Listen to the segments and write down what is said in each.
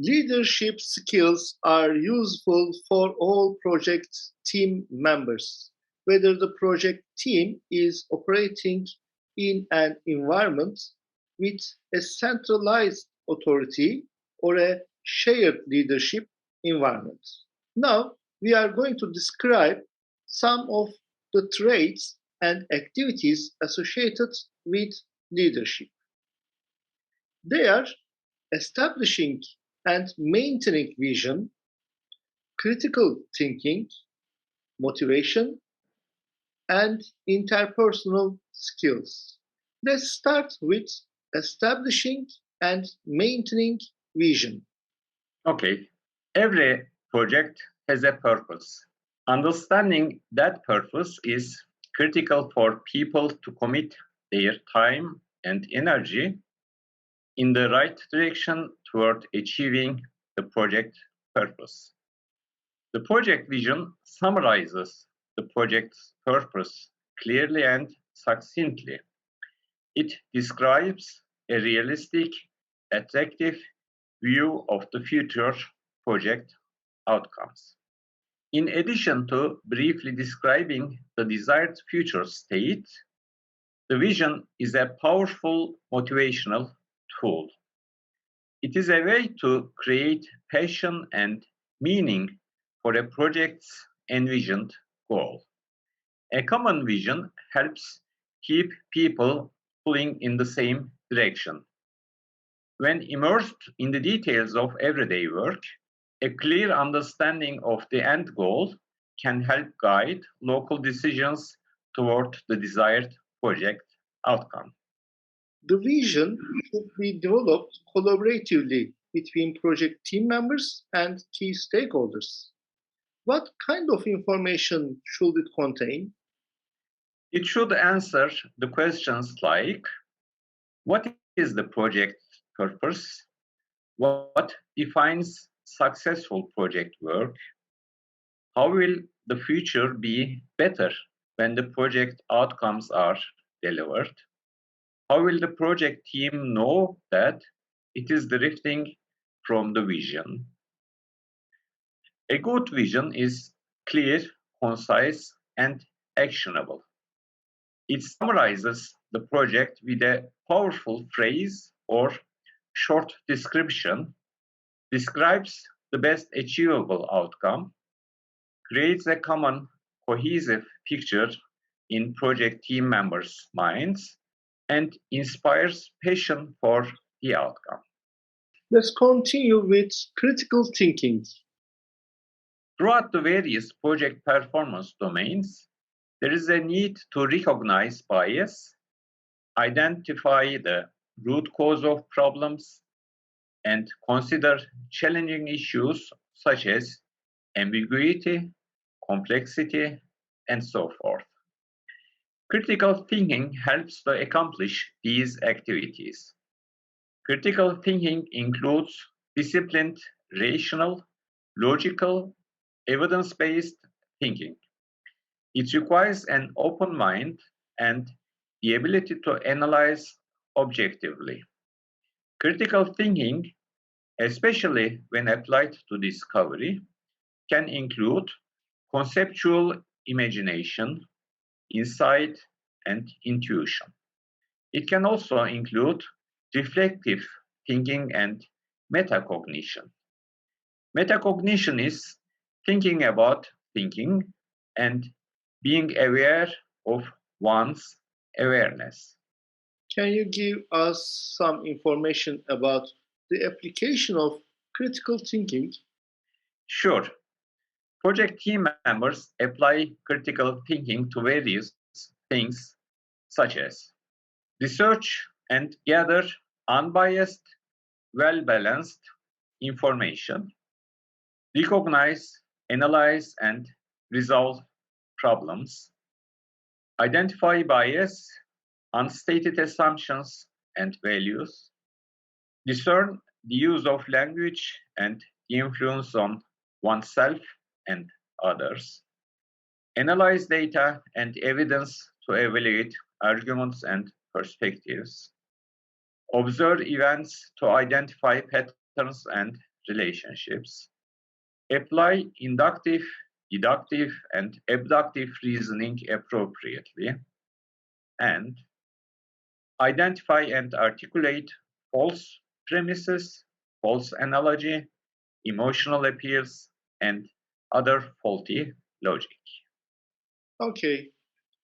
Leadership skills are useful for all project team members, whether the project team is operating in an environment with a centralized authority or a shared leadership environment. Now, we are going to describe some of the traits and activities associated with leadership. They are establishing and maintaining vision, critical thinking, motivation, and interpersonal skills. Let's start with establishing and maintaining vision. Okay, every project has a purpose. Understanding that purpose is critical for people to commit their time and energy in the right direction toward achieving the project purpose. The project vision summarizes the project's purpose clearly and succinctly. It describes a realistic, attractive view of the future project outcomes. In addition to briefly describing the desired future state, the vision is a powerful motivational tool. It is a way to create passion and meaning for a project's envisioned goal. A common vision helps keep people pulling in the same direction. When immersed in the details of everyday work, a clear understanding of the end goal can help guide local decisions toward the desired project outcome. The vision should be developed collaboratively between project team members and key stakeholders. What kind of information should it contain? It should answer the questions like, what is the project purpose? What defines successful project work? How will the future be better when the project outcomes are delivered? How will the project team know that it is drifting from the vision? A good vision is clear, concise, and actionable. It summarizes the project with a powerful phrase or short description, describes the best achievable outcome, creates a common, cohesive picture in project team members' minds, and inspires passion for the outcome. Let's continue with critical thinking. Throughout the various project performance domains, there is a need to recognize bias, identify the root cause of problems, and consider challenging issues such as ambiguity, complexity, and so forth. Critical thinking helps to accomplish these activities. Critical thinking includes disciplined, rational, logical, evidence-based thinking. It requires an open mind and the ability to analyze objectively. Critical thinking, especially when applied to discovery, can include conceptual imagination, insight, and intuition. It can also include reflective thinking and metacognition. Metacognition is thinking about thinking and being aware of one's awareness. Can you give us some information about the application of critical thinking? Sure, project team members apply critical thinking to various things such as research and gather unbiased, well-balanced information, recognize, analyze, and resolve problems, identify bias, unstated assumptions and values, discern the use of language and the influence on oneself and others, analyze data and evidence to evaluate arguments and perspectives, observe events to identify patterns and relationships, apply inductive, deductive, and abductive reasoning appropriately, and identify and articulate false premises, false analogy, emotional appeals, and other faulty logic. Okay,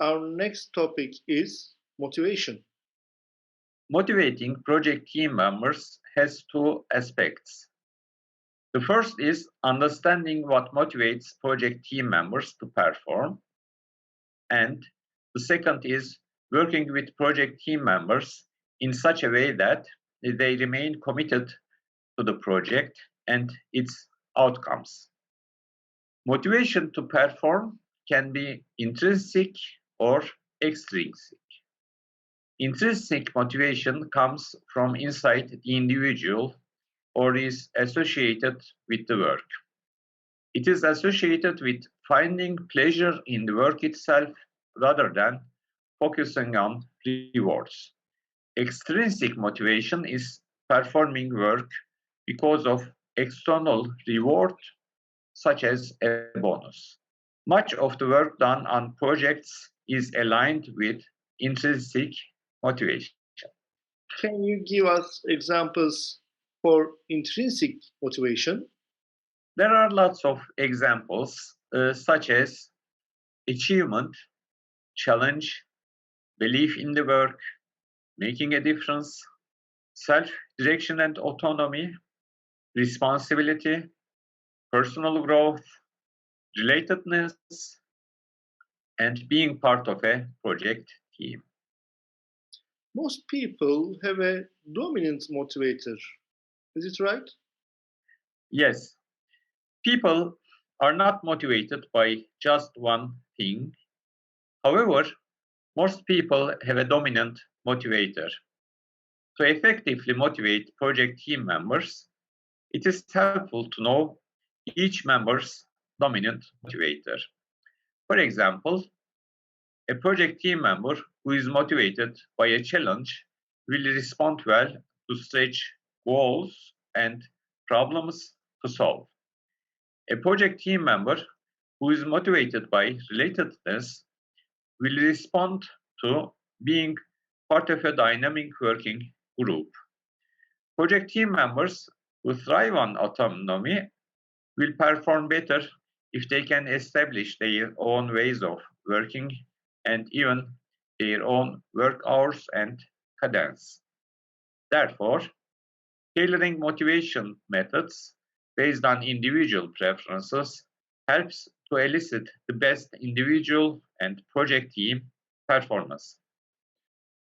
our next topic is motivation. Motivating project team members has two aspects. The first is understanding what motivates project team members to perform, and the second is working with project team members in such a way that they remain committed to the project and its outcomes. Motivation to perform can be intrinsic or extrinsic. Intrinsic motivation comes from inside the individual or is associated with the work. It is associated with finding pleasure in the work itself rather than focusing on rewards. Extrinsic motivation is performing work because of external reward, such as a bonus. Much of the work done on projects is aligned with intrinsic motivation. Can you give us examples for intrinsic motivation? There are lots of examples, such as achievement, challenge, belief in the work, making a difference, self-direction and autonomy, responsibility, personal growth, relatedness, and being part of a project team. Most people have a dominant motivator. Is it right? Yes, people are not motivated by just one thing. However, most people have a dominant motivator. To effectively motivate project team members, it is helpful to know each member's dominant motivator. For example, a project team member who is motivated by a challenge will respond well to stretch goals and problems to solve. A project team member who is motivated by relatedness will respond to being part of a dynamic working group. Project team members who thrive on autonomy will perform better if they can establish their own ways of working and even their own work hours and cadence. Therefore, tailoring motivation methods based on individual preferences helps to elicit the best individual and project team performance.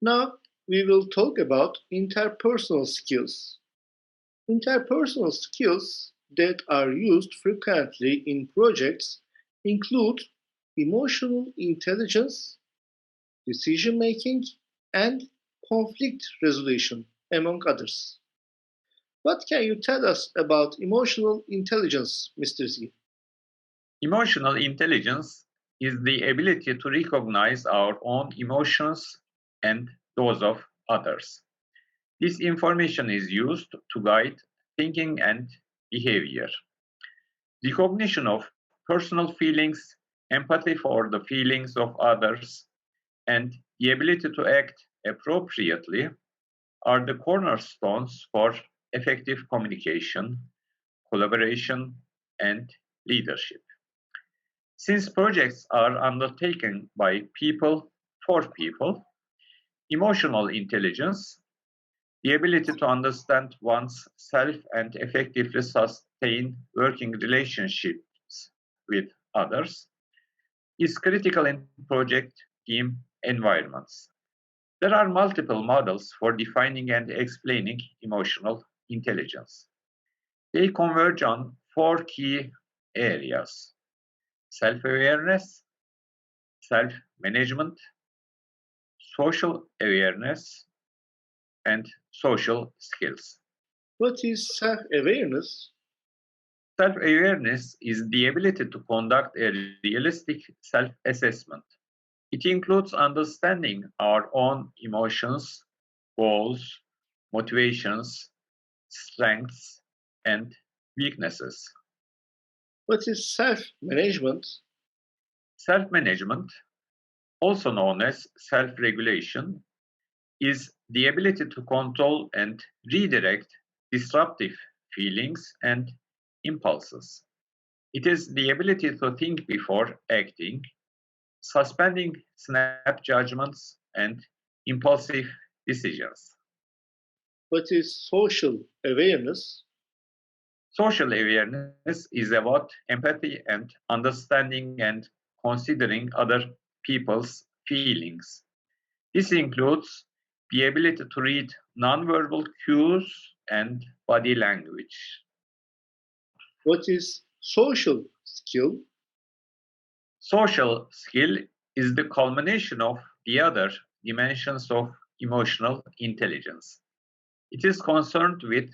Now we will talk about interpersonal skills. Interpersonal skills that are used frequently in projects include emotional intelligence, decision making, and conflict resolution, among others. What can you tell us about emotional intelligence, Mr. Z? Emotional intelligence is the ability to recognize our own emotions and those of others. This information is used to guide thinking and behavior. Recognition of personal feelings, empathy for the feelings of others, and the ability to act appropriately are the cornerstones for effective communication, collaboration, and leadership. Since projects are undertaken by people for people, emotional intelligence, the ability to understand one's self and effectively sustain working relationships with others, is critical in project team environments. There are multiple models for defining and explaining emotional intelligence. They converge on four key areas: self-awareness, self-management, social awareness, and social skills. What is self awareness? Self-awareness is the ability to conduct a realistic self-assessment. It includes understanding our own emotions, goals, motivations, strengths, and weaknesses. What is self-management? Self-management, also known as self-regulation, is the ability to control and redirect disruptive feelings and impulses. It is the ability to think before acting, suspending snap judgments and impulsive decisions. What is social awareness? Social awareness is about empathy and understanding and considering other people's feelings. This includes the ability to read nonverbal cues and body language. What is social skill? Social skill is the culmination of the other dimensions of emotional intelligence. It is concerned with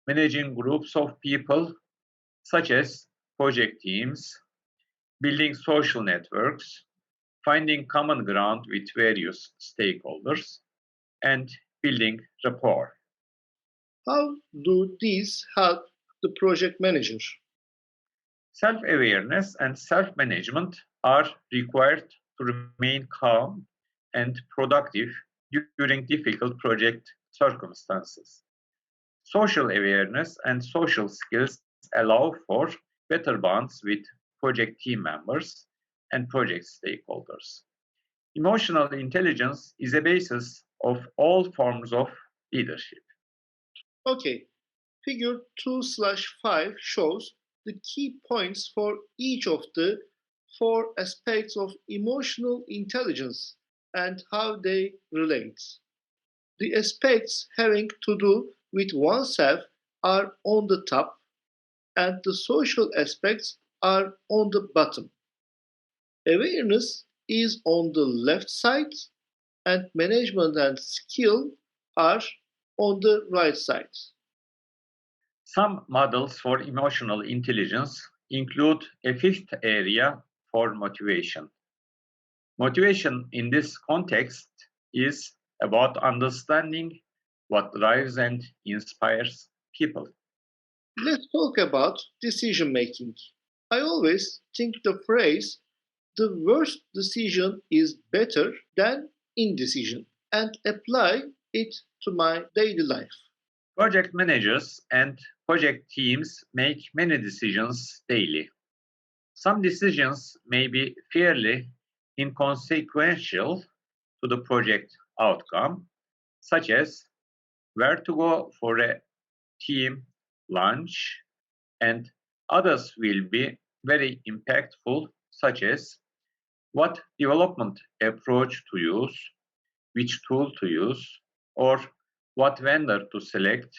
managing groups of people, such as project teams, building social networks, finding common ground with various stakeholders, and building rapport. How do these help the project manager? Self-awareness and self-management are required to remain calm and productive during difficult project circumstances. Social awareness and social skills allow for better bonds with project team members and project stakeholders. Emotional intelligence is a basis of all forms of leadership. Okay, figure 2/5 shows the key points for each of the four aspects of emotional intelligence and how they relate. The aspects having to do with oneself are on the top, and the social aspects are on the bottom. Awareness is on the left side, and management and skill are on the right side. Some models for emotional intelligence include a fifth area for motivation. Motivation in this context is about understanding what drives and inspires people. Let's talk about decision making. I always think the phrase the worst decision is better than indecision and apply it to my daily life. Project managers and project teams make many decisions daily. Some decisions may be fairly inconsequential to the project outcome, such as where to go for a team lunch, and others will be very impactful, such as what development approach to use, which tool to use, or what vendor to select.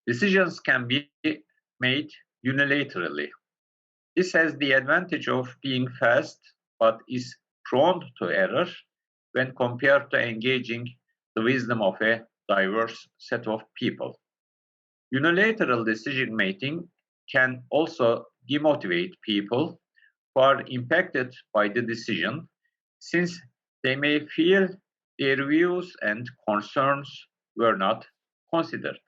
Decisions can be made unilaterally. This has the advantage of being fast, but is prone to error when compared to engaging the wisdom of a diverse set of people. Unilateral decision making can also demotivate people who are impacted by the decision, since they may feel their views and concerns were not considered.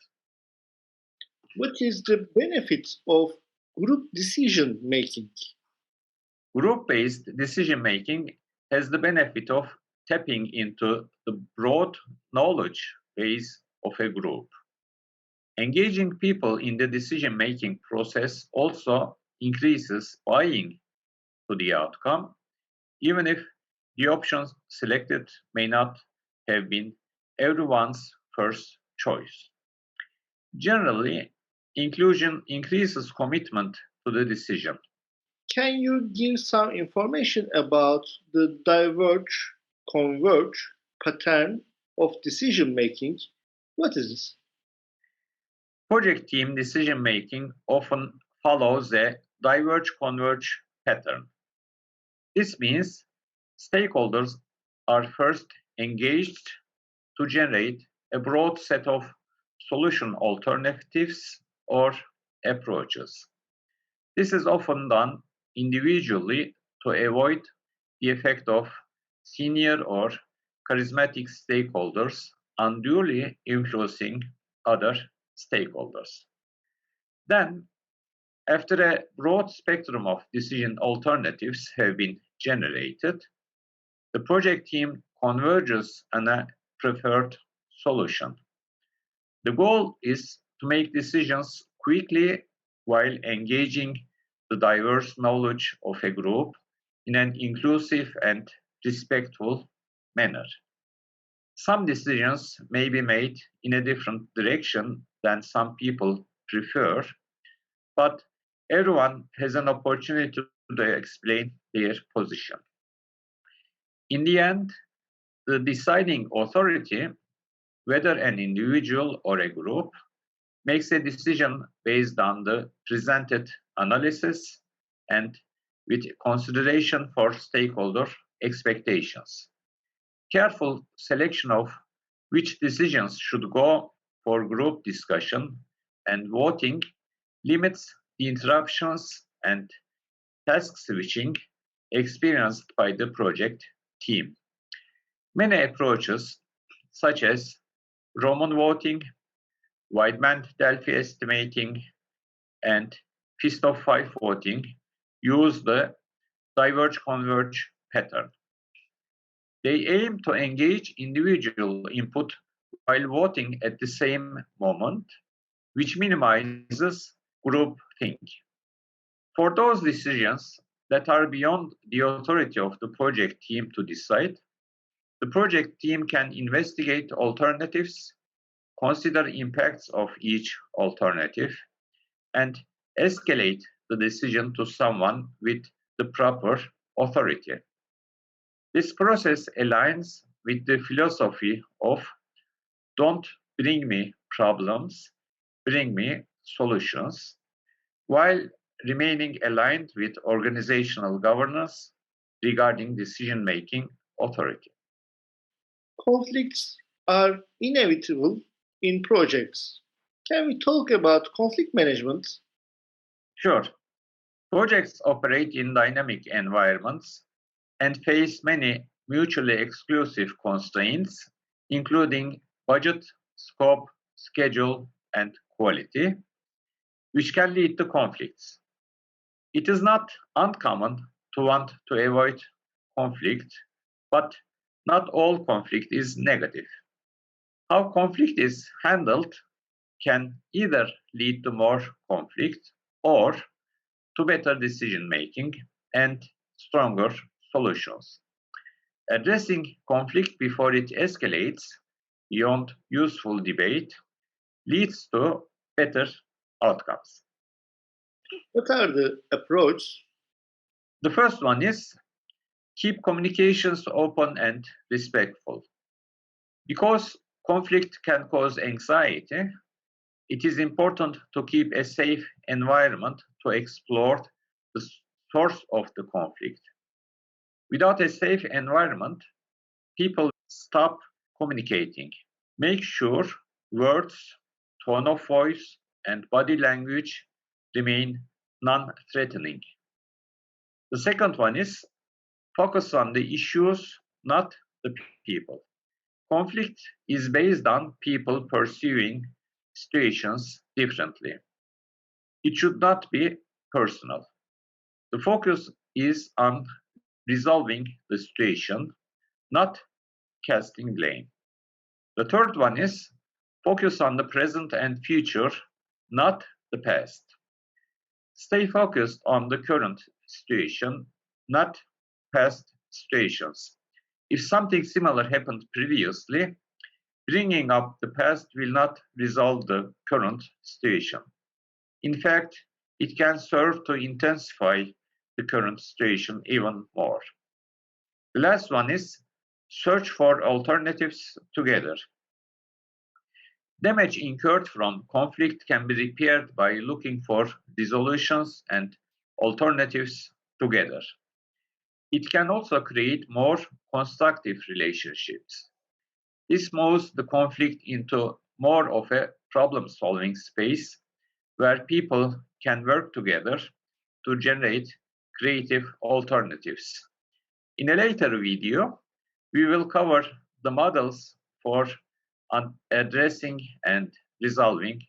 What is the benefit of group decision making? Group-based decision-making has the benefit of tapping into the broad knowledge base of a group. Engaging people in the decision-making process also increases buying to the outcome, even if the options selected may not have been everyone's first choice. Generally, inclusion increases commitment to the decision. Can you give some information about the diverge converge pattern of decision making? What is this? Project team decision-making often follows a diverge-converge pattern. This means stakeholders are first engaged to generate a broad set of solution alternatives or approaches. This is often done individually to avoid the effect of senior or charismatic stakeholders unduly influencing other stakeholders. Then After a broad spectrum of decision alternatives have been generated, the project team converges on a preferred solution. The goal is to make decisions quickly while engaging the diverse knowledge of a group in an inclusive and respectful manner. Some decisions may be made in a different direction than some people prefer, but everyone has an opportunity to explain their position. In the end, the deciding authority, whether an individual or a group, makes a decision based on the presented analysis and with consideration for stakeholder expectations. Careful selection of which decisions should go for group discussion and voting limits the interruptions and task switching experienced by the project team. Many approaches, such as Roman voting, Weidman-Delphi estimating, and Fist of Five voting, use the diverge-converge pattern. They aim to engage individual input while voting at the same moment, which minimizes group think. For those decisions that are beyond the authority of the project team to decide, the project team can investigate alternatives, consider impacts of each alternative, and escalate the decision to someone with the proper authority. This process aligns with the philosophy of "don't bring me problems, bring me solutions," while remaining aligned with organizational governance regarding decision-making authority. Conflicts are inevitable in projects. Can we talk about conflict management? Sure, projects operate in dynamic environments and face many mutually exclusive constraints, including budget, scope, schedule, and quality, which can lead to conflicts. It is not uncommon to want to avoid conflict, but not all conflict is negative. How conflict is handled can either lead to more conflict or to better decision making and stronger solutions. Addressing conflict before it escalates beyond useful debate leads to better outcomes. What are the approaches? The first one is keep communications open and respectful. Because conflict can cause anxiety, it is important to keep a safe environment to explore the source of the conflict. Without a safe environment, people stop communicating. Make sure words, tone of voice, and body language remain non-threatening. The second one is focus on the issues, not the people. Conflict is based on people perceiving situations differently. It should not be personal. The focus is on resolving the situation, not casting blame. The third one is focus on the present and future, not the past. Stay focused on the current situation, not past situations. If something similar happened previously, bringing up the past will not resolve the current situation. In fact, it can serve to intensify the current situation even more. The last one is search for alternatives together. Damage incurred from conflict can be repaired by looking for resolutions and alternatives together. It can also create more constructive relationships. This moves the conflict into more of a problem-solving space where people can work together to generate creative alternatives. In a later video, we will cover the models for addressing and resolving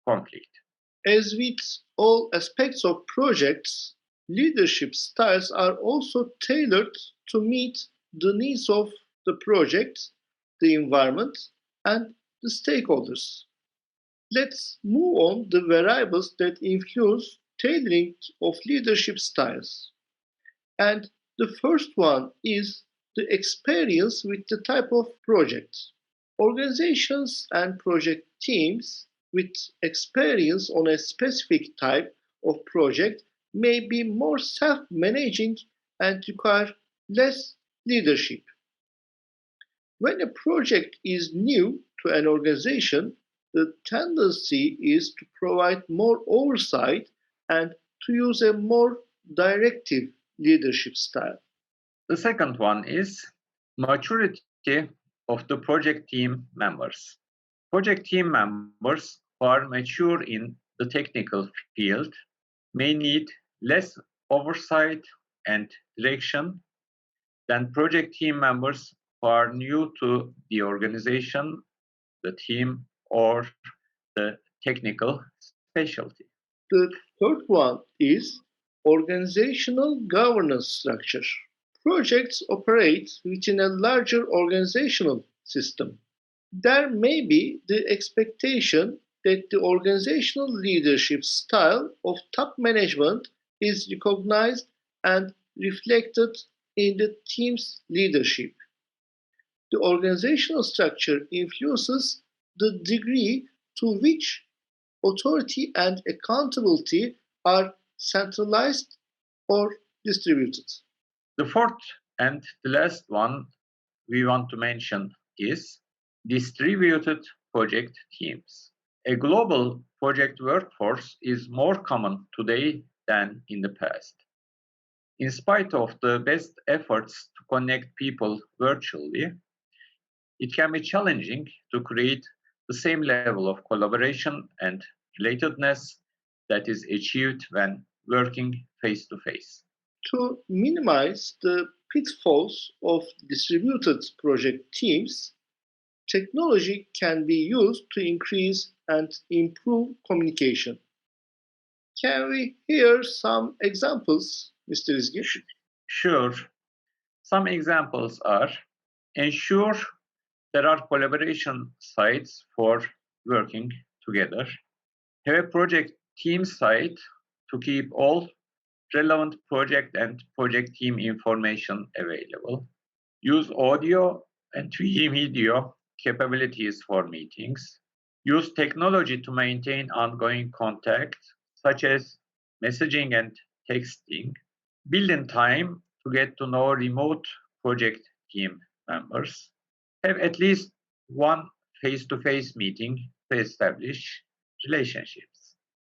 conflict. As with all aspects of projects, leadership styles are also tailored to meet the needs of the project, the environment, and the stakeholders. Let's move on the variables that influence tailoring of leadership styles. And the first one is the experience with the type of project. Organizations and project teams with experience on a specific type of project may be more self-managing and require less leadership. When a project is new to an organization, the tendency is to provide more oversight and to use a more directive leadership style. The second one is maturity of the project team members. Project team members who are mature in the technical field may need less oversight and direction than project team members who are new to the organization, the team, or the technical specialty. The third one is organizational governance structure. Projects operate within a larger organizational system. There may be the expectation that the organizational leadership style of top management is recognized and reflected in the team's leadership. The organizational structure influences the degree to which authority and accountability are centralized or distributed. The fourth and the last one we want to mention is distributed project teams. A global project workforce is more common today than in the past. In spite of the best efforts to connect people virtually, it can be challenging to create the same level of collaboration and relatedness that is achieved when working face to face. To minimize the pitfalls of distributed project teams, technology can be used to increase and improve communication. Can we hear some examples, Mr. Izgi? Sure. Some examples are ensure there are collaboration sites for working together. Have a project team site to keep all relevant project and project team information available. Use audio and video capabilities for meetings. Use technology to maintain ongoing contact, such as messaging and texting. Build in time to get to know remote project team members. Have at least one face-to-face meeting to establish relationship.